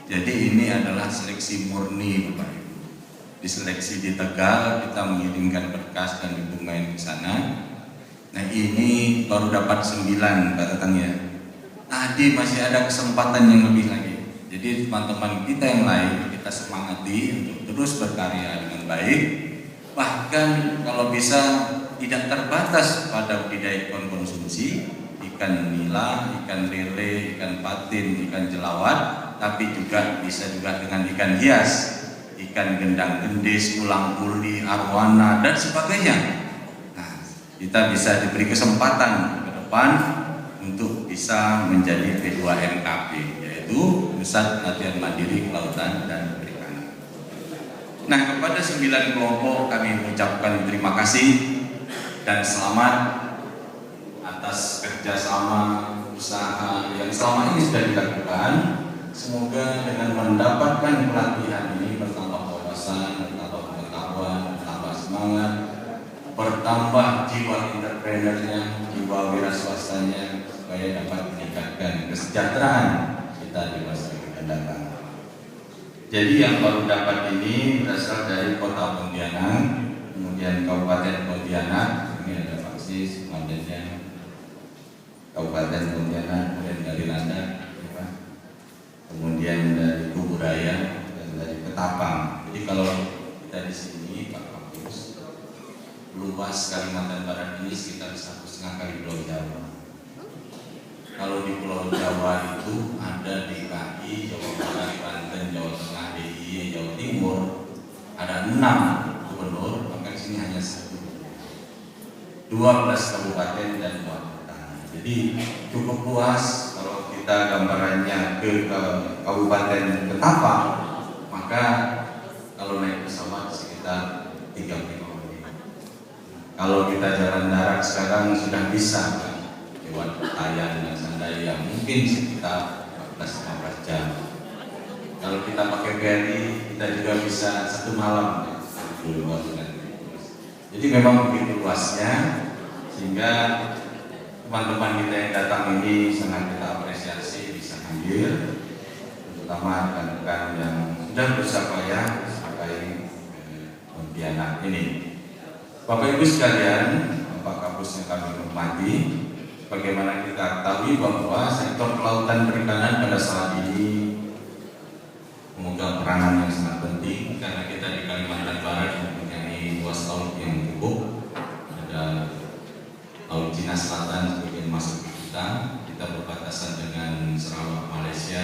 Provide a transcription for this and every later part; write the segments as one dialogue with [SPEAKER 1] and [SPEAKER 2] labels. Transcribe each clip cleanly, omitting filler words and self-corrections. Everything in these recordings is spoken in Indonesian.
[SPEAKER 1] Jadi ini adalah seleksi murni Bapak Ibu. Diseleksi di Tegal, kita mengirimkan berkas dan dukungan ke sana. Nah ini baru dapat 9 catatannya. Tadi masih ada kesempatan yang lebih lagi. Jadi teman-teman kita yang lain kita semangati untuk terus berkarya dengan baik. Bahkan kalau bisa tidak terbatas pada budidaya ikan konsumsi, ikan nila, ikan lele, ikan patin, ikan jelawat, tapi juga bisa juga dengan ikan hias, ikan gendang gendis, ulang uli, arwana dan sebagainya. Nah, kita bisa diberi kesempatan ke depan untuk bisa menjadi P2MKP, yaitu Pusat Latihan Mandiri Kelautan dan Perikanan. Nah, kepada 9 kelompok kami mengucapkan terima kasih dan selamat atas kerjasama usaha yang selama ini sudah dilakukan. Semoga dengan mendapatkan pelatihan ini bertambah wawasan, bertambah pengetahuan, bertambah semangat, bertambah jiwa entrepreneurnya, jiwa wira swastanya, supaya dapat meningkatkan kesejahteraan kita di masa yang akan datang. Jadi yang baru dapat ini berasal dari Kota Pontianak, kemudian Kabupaten Pontianak, ini ada Paksis, komandannya Kabupaten Pontianak, kemudian dari Landak, kemudian dari Kuburaya dan dari Ketapang. Jadi kalau kita di sini Pak Kapus, luas Kalimantan Barat ini sekitar 1,5 kali Pulau Jawa. Kalau di Pulau Jawa itu ada DKI, Jawa Barat, Banten, Jawa Tengah, DIY, Jawa Timur, ada 6 gubernur, maka di sini hanya 1, 12 kabupaten dan 2 kota. Jadi cukup luas. Kalau kita gambarannya ke Kabupaten Ketapang, maka kalau naik pesawat sekitar 35 menit. Kalau kita jalan darat sekarang sudah bisa lewat Tayan dan Sandai yang mungkin sekitar 14-15 jam. Kalau kita pakai ferry, kita juga bisa 1 malam. Jadi memang begitu luasnya, sehingga teman-teman kita yang datang ini sangat kita apresiasi bisa hadir, terutama rekan-rekan yang sudah berusaha payah sampai Pontianak ini. Bapak Ibu sekalian, Bapak Kapus yang kami hormati, bagaimana kita ketahui bahwa sektor kelautan perikanan pada saat ini memegang peranan yang sangat penting, karena kita di Kalimantan Barat mempunyai luas laut yang cukup. Ada Laut Cina Selatan sebagian masuk ke kita berbatasan dengan Sarawak, Malaysia,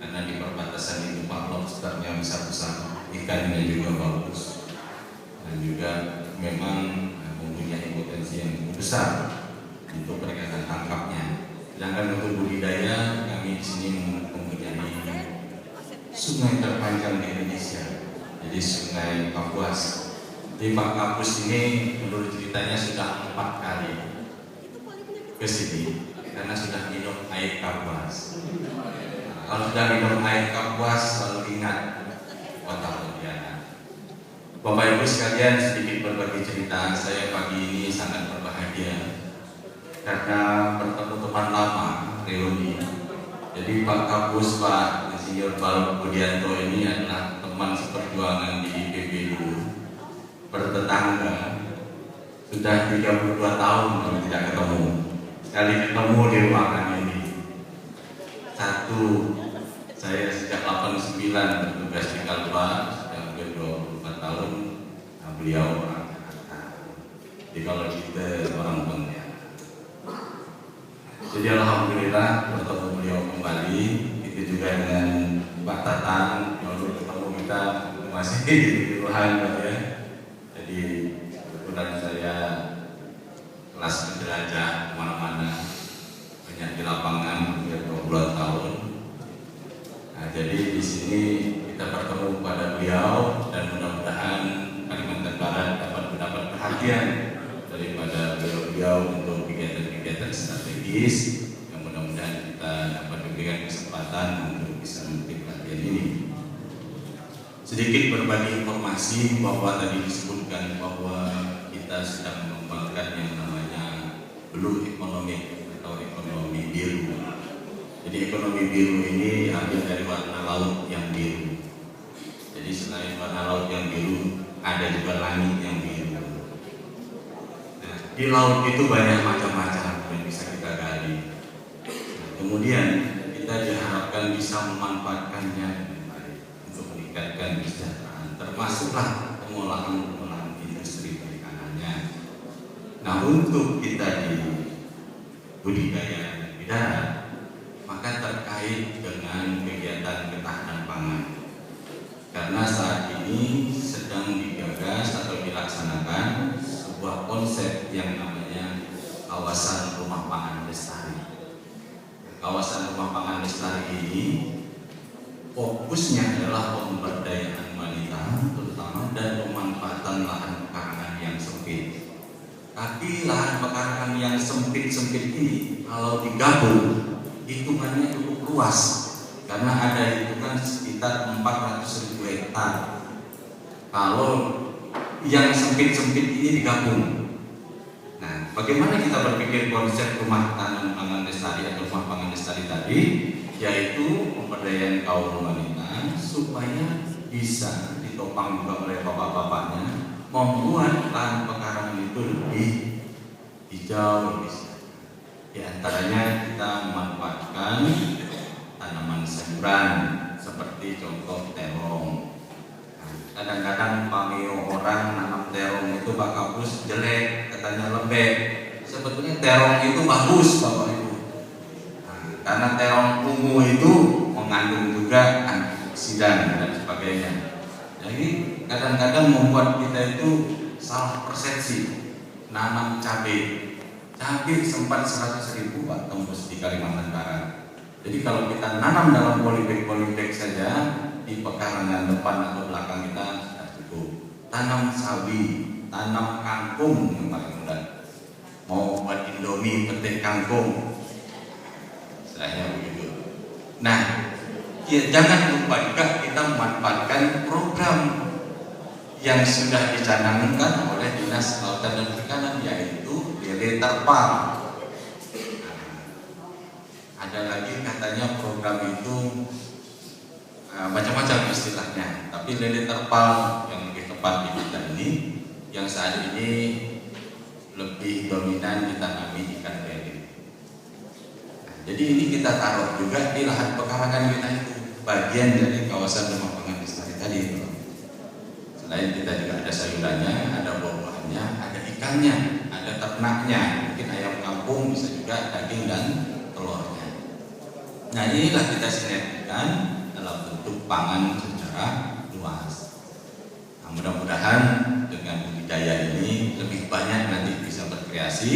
[SPEAKER 1] karena di perbatasan itu Pak lobsternya besar-besar, ikannya juga bagus, dan juga memang mempunyai potensi yang cukup besar untuk perikanan tangkapnya. Sedangkan untuk budidaya, kami di sini mempunyai sungai terpanjang di Indonesia, jadi Sungai Kapuas. Di Pak Kapus ini menurut ceritanya sudah 4 kali ke sini karena sudah minum air Kapuas. Kalau sudah minum air Kapuas selalu ingat Kota Pontianak. Bapak Ibu sekalian, sedikit berbagi cerita. Saya pagi ini sangat berbahagia karena bertemu teman lama, reuni. Jadi Pak Kapus, Pak Insinyur Balok Budianto ini adalah teman seperjuangan di IPB dulu, bertetangga. Sudah 32 tahun kami tidak ketemu. Sekali ketemu di ruangan ini. Satu, saya sejak 89 bertugas di Kalpa, sudah hampir 24 tahun. Nah, beliau orang Jakarta. Jadi kalau kita orang Pontianak. Jadi alhamdulillah bertemu beliau kembali. Itu juga dengan Pak Tatang, lalu ketemu kita masih di Wuhan, ya. Jadi kebetulan saya kelas menjelajah kemana-mana, banyak di lapangan hampir 20 tahun. Nah, jadi di sini kita bertemu pada beliau dan mudah-mudahan Kalimantan Barat dapat mendapat perhatian daripada beliau untuk kegiatan-kegiatan strategis yang mudah-mudahan kita dapat diberikan kesempatan untuk bisa memberi perhatian ini. Sedikit berbagi informasi bahwa tadi disebutkan bahwa kita sedang mengembangkan yang namanya blue economy atau ekonomi biru. Jadi ekonomi biru ini ambil dari warna laut yang biru. Jadi selain warna laut yang biru, ada juga langit yang biru. Nah, di laut itu banyak macam-macam yang bisa kita gali. Nah, kemudian kita diharapkan bisa memanfaatkannya dengan baik untuk meningkatkan kesejahteraan, termasuklah pengolahan industri perikanannya. Nah, untuk kita di budidaya di darat, maka terkait dengan kegiatan ketahanan pangan. Karena saat ini sedang digagas atau dilaksanakan sebuah konsep yang namanya kawasan rumah pangan lestari. Kawasan rumah pangan lestari ini fokusnya adalah pemberdayaan wanita terutama dan pemanfaatan lahan pekarangan yang sempit. Tapi lahan pekarangan yang sempit-sempit ini kalau digabung hitungannya cukup luas, karena ada hitungan sekitar 400.000 hektar. Kalau yang sempit-sempit ini digabung, nah bagaimana kita berpikir konsep rumah pangan lestari atau rumah pangan lestari tadi, yaitu pemberdayaan kaum wanita supaya bisa ditopang juga oleh bapak-bapaknya, membuat lahan pekarangan itu lebih hijau, lebih sehat. Di antaranya kita memanfaatkan tanaman sayuran seperti contoh terong. Nah, kadang-kadang pameo orang nanam terong itu Pak Kapus jelek, katanya lembek. Sebetulnya terong itu bagus Bapak Ibu. Nah, karena terong ungu itu mengandung juga antioksidan dan sebagainya. Jadi kadang-kadang membuat kita itu salah persepsi nanam cabai. Cabai sempat 100.000 Pak tembus di Kalimantan Barat. Jadi kalau kita nanam dalam polybag saja di pekarangan depan atau belakang kita sudah cukup. Tanam sawi, tanam kangkung yang paling mudah. Mau buat indomie, petik kangkung, istilahnya begitu. Nah, ya, jangan lupa juga kita memanfaatkan program yang sudah dicanangkan oleh Dinas Kelautan dan Perikanan, yaitu lele terpal. Ada lagi katanya program itu macam-macam istilahnya, tapi lele terpal yang lebih tepat di kita ini, yang saat ini lebih dominan ditanami ikan lele. Nah, jadi ini kita taruh juga di lahan pekarangan kita itu, bagian dari kawasan rumah pangan lestari tadi itu. Selain kita juga ada sayurannya, ada buah-buahannya, ada ikannya, ada ternaknya, mungkin ayam kampung, bisa juga daging dan telurnya. Nah, inilah kita sinergikan dalam bentuk pangan secara luas. Nah, mudah-mudahan dengan budidaya ini lebih banyak nanti bisa berkreasi.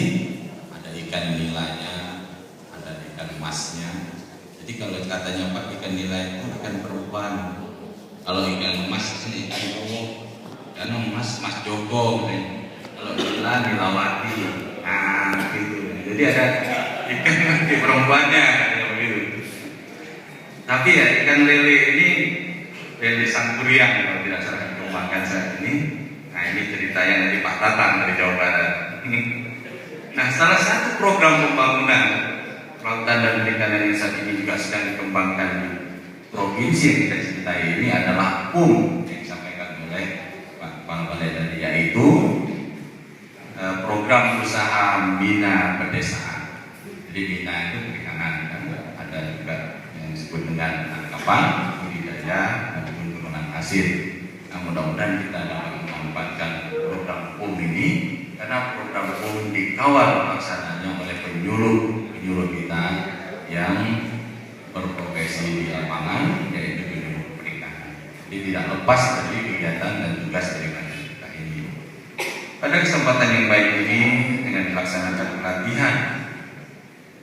[SPEAKER 1] Ada ikan nilainya, ada ikan emasnya. Jadi kalau katanya Pak, ikan nilai itu ikan perempuan. Kalau ikan emas ini ikan cowok, karena emas Joko, kalau nila Nilawati, nah gitu. Jadi ada ikan di perempuannya, ya begitu. Tapi ya ikan lele ini lele Sangkuriang kalau tidak salah dikembangkan saat ini. Nah, ini cerita yang dari Pak Tatang dari Jawa Barat. Nah, salah satu program pembangunan kelautan dan perikanan yang saat ini juga sedang dikembangkan di provinsi yang kita cintai ini adalah PUM yang disampaikan oleh Pak Balai tadi, yaitu program usaha bina pedesaan. Jadi bina itu perikanan, kan? Ada juga yang disebut dengan tangkapan, budidaya, maupun turunan hasil. Nah, mudah-mudahan kita dapat memanfaatkan program PUM ini, karena program PUM dikawal pelaksananya oleh penyuluh kita yang berprofesi di lapangan, yaitu penyuluh perikanan. Jadi tidak lepas dari kegiatan dan tugas dari kita ini. Pada kesempatan yang baik ini, dengan dilaksanakan pelatihan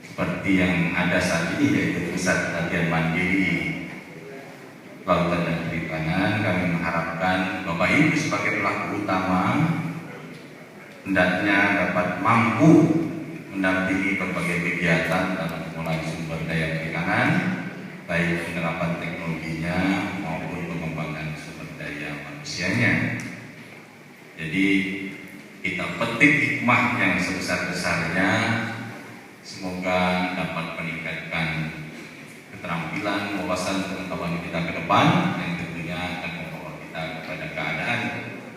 [SPEAKER 1] seperti yang ada saat ini, yaitu pusat latihan mandiri kelautan dan perikanan, kami mengharapkan Bapak Ibu sebagai pelaku utama hendaknya dapat mampu mendampingi berbagai kegiatan dalam pengolahan sumber daya perikanan, baik penerapan teknologinya maupun pengembangan sumber daya manusianya. Jadi kita petik hikmah yang sebesar-besarnya, semoga dapat meningkatkan tampilan wawasan pengetahuan kita ke depan yang tentunya akan membawa kita kepada keadaan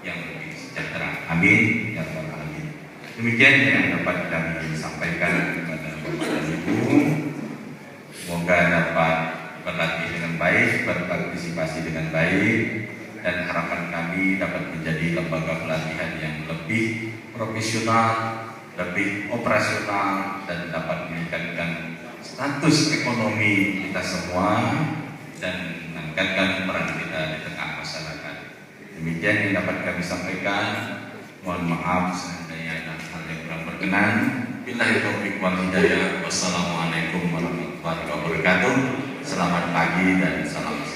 [SPEAKER 1] yang lebih sejahtera. Amin ya rabbal alamin. Demikian yang dapat kami sampaikan kepada Bapak dan Ibu. Semoga dapat berlatih dengan baik, berpartisipasi dengan baik, dan harapan kami dapat menjadi lembaga pelatihan yang lebih profesional, lebih operasional, dan dapat meningkatkan status ekonomi kita semua dan meningkatkan peran kita di tengah masyarakat. Demikian yang dapat kami sampaikan. Mohon maaf seandainya ada hal yang kurang berkenan. Billahi taufiq wal hidayah. Wassalamualaikum warahmatullahi wabarakatuh. Selamat pagi dan salam.